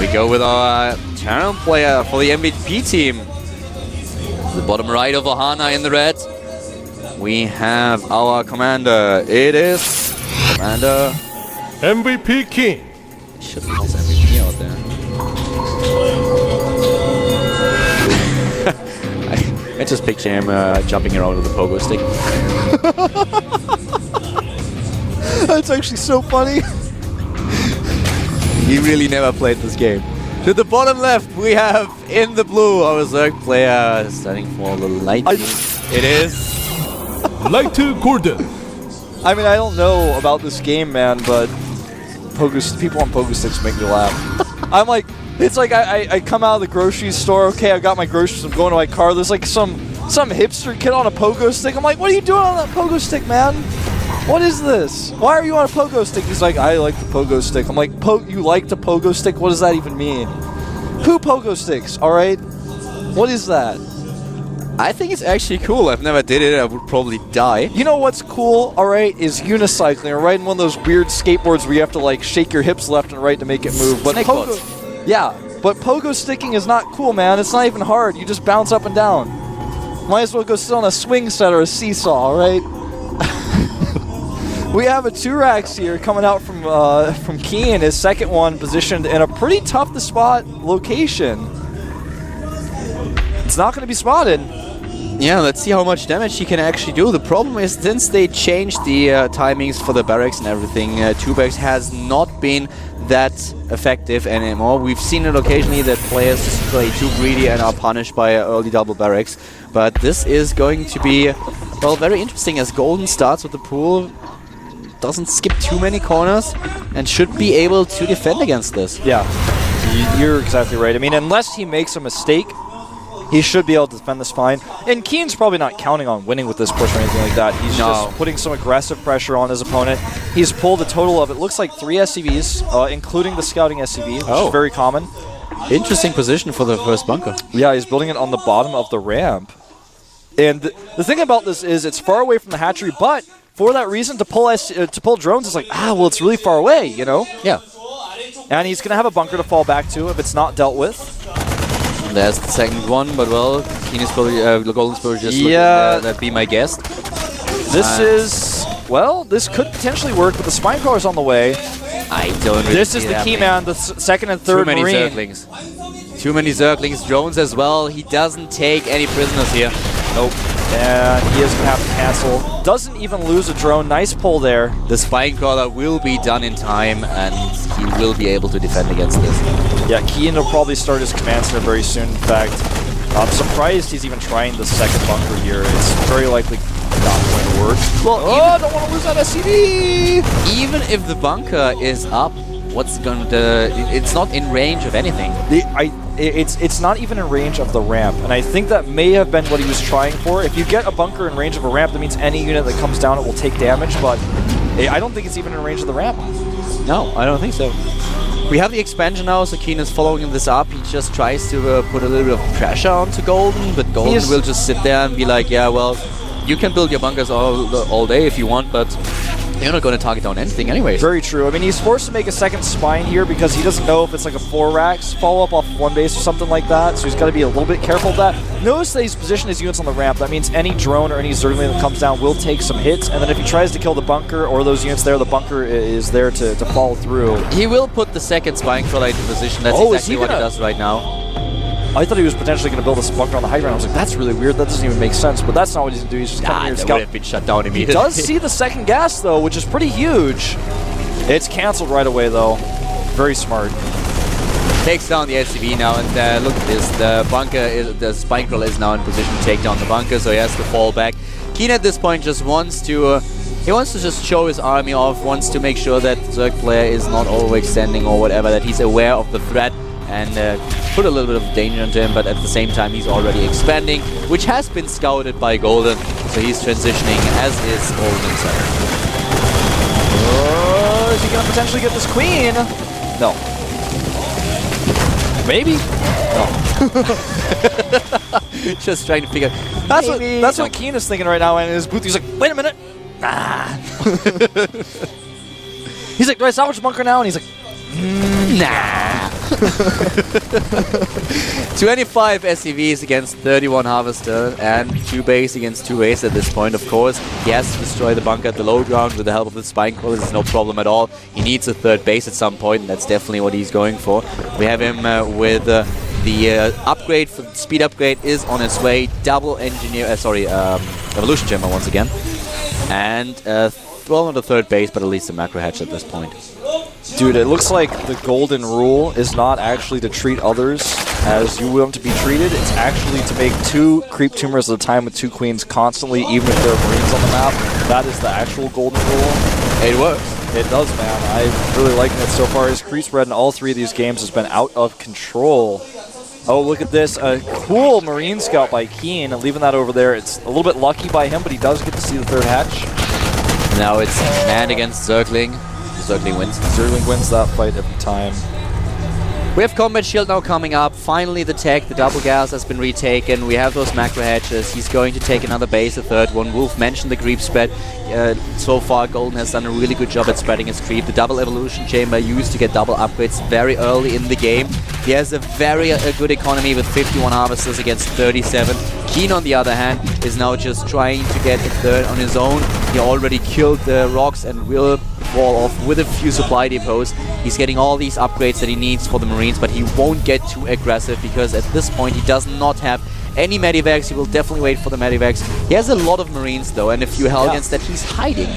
We go with our channel player for the MVP team. The bottom right of Ohana in the red. We have our commander. It is Commander MVP King. Should be this MVP out there. I just picture him jumping around with a pogo stick. That's actually so funny. He really never played this game. To the bottom left, we have in the blue our Zerg player standing for the light team. It is Light to Gordon. I mean, I don't know about this game, man, but people on pogo sticks make me laugh. I'm like, it's like I come out of the grocery store, okay, I got my groceries, I'm going to my car, there's like some hipster kid on a pogo stick. I'm like, what are you doing on that pogo stick, man? What is this? Why are you on a pogo stick? He's like, I like the pogo stick. I'm like, you like the pogo stick? What does that even mean? Who pogo sticks, alright? What is that? I think it's actually cool. I've never did it. I would probably die. You know what's cool, alright, is unicycling, or riding one of those weird skateboards where you have to like shake your hips left and right to make it move. But pogo sticking is not cool, man. It's not even hard. You just bounce up and down. Might as well go sit on a swing set or a seesaw, alright? We have a 2-Rax here coming out from Keen, his second one positioned in a pretty tough to spot location. It's not going to be spotted. Yeah, let's see how much damage he can actually do. The problem is, since they changed the timings for the barracks and everything, 2-Rax has not been that effective anymore. We've seen it occasionally that players just play too greedy and are punished by early double barracks. But this is going to be, well, very interesting as Golden starts with the pool, doesn't skip too many corners, and should be able to defend against this. Yeah, you're exactly right. I mean, unless he makes a mistake, he should be able to defend this fine. And Keen's probably not counting on winning with this push or anything like that. He's just putting some aggressive pressure on his opponent. He's pulled a total of, it looks like 3 SCVs, including the scouting SCV, which is very common. Interesting position for the first bunker. Yeah, he's building it on the bottom of the ramp. And the thing about this is it's far away from the hatchery, but for that reason, to pull drones is like, well, it's really far away, you know? Yeah. And he's going to have a bunker to fall back to if it's not dealt with. There's the second one, but well, Keen is probably, Golden's probably just looking at be my guest. This is, well, this could potentially work, but the Spine Crawler's on the way. I don't really This is the key man, the second and third Marine. Too many Zerglings. Too many Zerglings. Drones as well. He doesn't take any prisoners here. Nope. And he is going to have to cancel. Doesn't even lose a drone. Nice pull there. The Spine Crawler will be done in time, and he will be able to defend against this. Yeah, Keen will probably start his command center very soon. In fact, I'm surprised he's even trying the second bunker here. It's very likely not going to work. Well, I don't want to lose that SCV! Even if the bunker is up, what's going to... It's not in range of anything. It's not even in range of the ramp, and I think that may have been what he was trying for. If you get a bunker in range of a ramp, that means any unit that comes down it will take damage, but I don't think it's even in range of the ramp. No, I don't think so. We have the expansion now, so Keen is following this up. He just tries to put a little bit of pressure onto Golden, but Golden will just sit there and be like, yeah, well, you can build your bunkers all day if you want, but you're not going to target down anything anyways. Very true. I mean, he's forced to make a second spine here because he doesn't know if it's like a 4-Rax follow-up off one base or something like that, so he's got to be a little bit careful of that. Notice that he's positioned his units on the ramp. That means any drone or any Zergling that comes down will take some hits, and then if he tries to kill the bunker or those units there, the bunker is there to follow through. He will put the second Spine Crawler into position. That's exactly what he does right now. I thought he was potentially going to build a bunker on the high ground. I was like, that's really weird. That doesn't even make sense. But that's not what he's going to do. He's just coming here to scout. Would have been shut down immediately. He does see the second gas, though, which is pretty huge. It's canceled right away, though. Very smart. Takes down the SCV now, and look at this. The Spine Crawler is now in position to take down the bunker, so he has to fall back. Keen at this point just wants to... he wants to just show his army off, wants to make sure that the Zerg player is not overextending or whatever, that he's aware of the threat, and put a little bit of danger into him, but at the same time he's already expanding, which has been scouted by Golden, so he's transitioning, as is Golden himself. Is he going to potentially get this queen? No. Maybe? No. Just trying to figure... That's what Keen is thinking right now, and in his booth he's like, wait a minute! He's like, do I salvage the bunker now? And he's like, nah. 25 SCVs against 31 Harvester and 2 base against 2 base at this point, of course. He has to destroy the bunker at the low ground with the help of the Spine Crawler. This is no problem at all. He needs a 3rd base at some point, and that's definitely what he's going for. We have him with the upgrade, for the speed upgrade is on its way. Double engineer, Evolution Chamber once again. And, well, not a 3rd base, but at least a macro hatch at this point. Dude, it looks like the golden rule is not actually to treat others as you want to be treated. It's actually to make 2 creep tumors at a time with 2 queens constantly, even if there are Marines on the map. That is the actual golden rule. It works. It does, man. I'm really liking it so far. His creep spread in all 3 of these games has been out of control. Oh, look at this. A cool Marine Scout by Keen, leaving that over there. It's a little bit lucky by him, but he does get to see the 3rd hatch. Now it's man against Zergling. Zergling wins. Zergling wins that fight every time. We have Combat Shield now coming up. Finally the tech, the double gas has been retaken. We have those macro hatches. He's going to take another base, a 3rd one. Wolf mentioned the creep spread. So far Golden has done a really good job at spreading his creep. The double evolution chamber used to get double upgrades very early in the game. He has a very good economy with 51 harvesters against 37. Keen, on the other hand, is now just trying to get a 3rd on his own. He already killed the rocks and will fall off with a few supply depots. He's getting all these upgrades that he needs for the Marines, but he won't get too aggressive because at this point he does not have any medivacs. He will definitely wait for the medivacs. He has a lot of Marines though, and a few Hellions that he's hiding.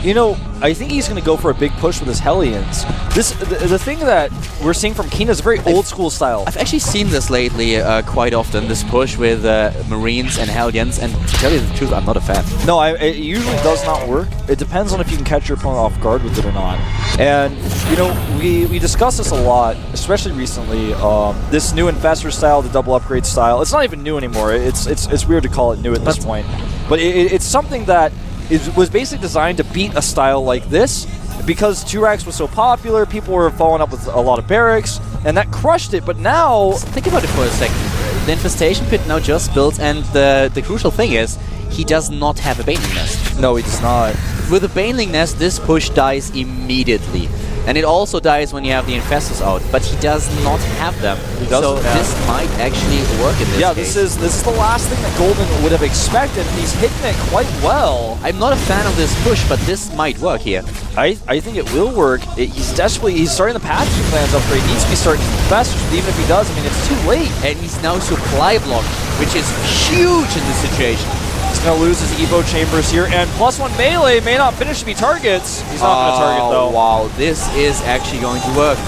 You know, I think he's going to go for a big push with his Hellions. The thing that we're seeing from Keen is a very old school style. I've actually seen this lately quite often, this push with Marines and Hellions, and to tell you the truth, I'm not a fan. No, it usually does not work. It depends on if you can catch your opponent off guard with it or not. And, you know, we discussed this a lot, especially recently. This new Infestor style, the double upgrade style, it's not even new anymore. It's weird to call it new at this point. But it's something that was basically designed to beat a style like this because 2-Racks was so popular, people were following up with a lot of barracks, and that crushed it. But now... Think about it for a second. The Infestation Pit now just built, and the crucial thing is, he does not have a Baneling Nest. No, he does not. With a Baneling Nest, this push dies immediately. And it also dies when you have the Infestors out, but he does not have them. So this might actually work in this case. This is the last thing that Golden would have expected, and he's hitting it quite well. I'm not a fan of this push, but this might work here. I think it will work. He's starting the patching plans upgrade. He needs to be starting Infestors, but even if he does, I mean, it's too late. And he's now supply blocked, which is huge in this situation. He's going to lose his Evo chambers here, and +1 melee may not finish to be targets. He's not going to target, though. Wow, this is actually going to work.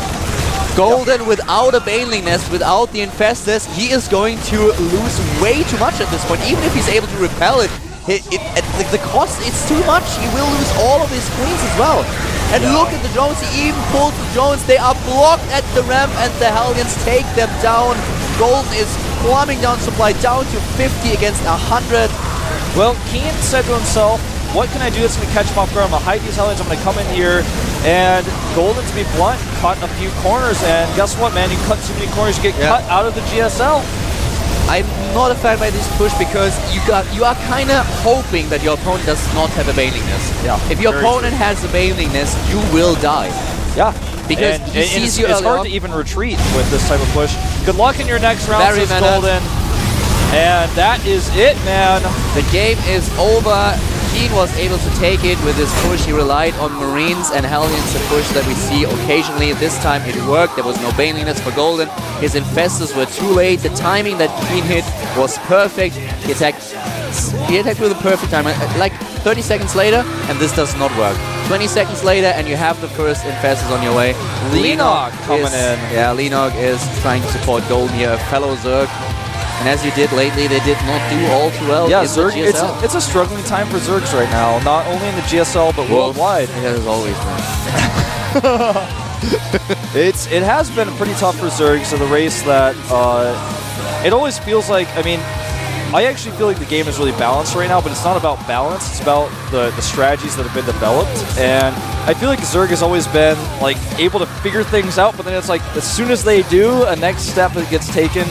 Golden, without a Baneling Nest, without the Infestors, he is going to lose way too much at this point. Even if he's able to repel it, the cost, it's too much. He will lose all of his queens as well. And look at the drones, he even pulled the drones. They are blocked at the ramp, and the Hellions take them down. Golden is plumbing down supply, down to 50 against 100. Well, Keen said to himself, what can I do that's going to catch him off guard? I'm going to hide these Hellions, I'm going to come in here, and Golden, to be blunt, cut a few corners, and guess what, man? You cut too many corners, you get cut out of the GSL. I'm not a fan by this push because you are kind of hoping that your opponent does not have a Baneling Nest. Yeah. If your opponent has a Baneling Nest, you will die. Yeah. Because he sees you early on. It's hard to even retreat with this type of push. Good luck in your next round, says Golden. And that is it, man. The game is over. Keen was able to take it with his push. He relied on Marines and Hellions, the push that we see occasionally. This time it worked. There was no Baneling Nest for Golden. His Infestors were too late. The timing that Keen hit was perfect. He attacked with a perfect time. Like 30 seconds later, and this does not work. 20 seconds later, and you have the first Infestors on your way. Lenog coming in. Yeah, Lenog is trying to support Golden here, a fellow Zerg. And as you did lately, they did not do all too well in Zerg, the GSL. It's a struggling time for Zergs right now, not only in the GSL, but worldwide. It has always been. It has been pretty tough for Zergs in the race that it always feels like, I mean, I actually feel like the game is really balanced right now, but it's not about balance. It's about the strategies that have been developed. And I feel like Zerg has always been like able to figure things out, but then it's like as soon as they do, a next step that gets taken.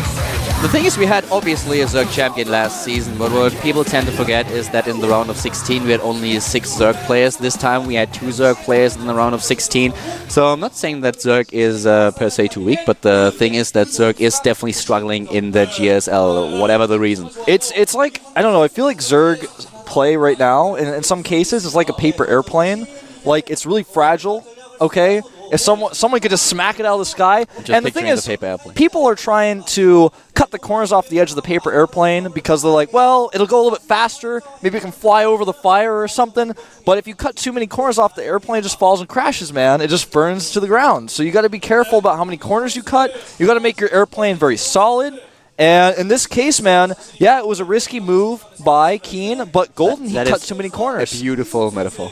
The thing is, we had obviously a Zerg champion last season, but what people tend to forget is that in the round of 16 we had only 6 Zerg players. This time we had 2 Zerg players in the round of 16. So I'm not saying that Zerg is per se too weak, but the thing is that Zerg is definitely struggling in the GSL, whatever the reason. It's like, I don't know, I feel like Zerg play right now, in some cases, is like a paper airplane. Like, it's really fragile, okay? If someone could just smack it out of the sky. And the thing is, people are trying to cut the corners off the edge of the paper airplane because they're like, well, it'll go a little bit faster. Maybe it can fly over the fire or something. But if you cut too many corners off, the airplane just falls and crashes, man. It just burns to the ground. So you got to be careful about how many corners you cut. You got to make your airplane very solid. And in this case, man, yeah, it was a risky move by Keen, but Golden, he cut too many corners. A beautiful metaphor.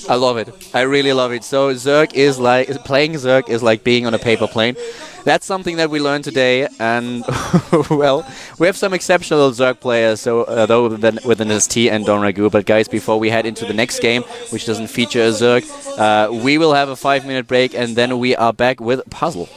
I love it. I really love it. So Zerg is like, playing Zerg is like being on a paper plane. That's something that we learned today, and well, we have some exceptional Zerg players, so though within ST and Don Ragu. But guys, before we head into the next game, which doesn't feature a Zerg, we will have a 5-minute break, and then we are back with Puzzle.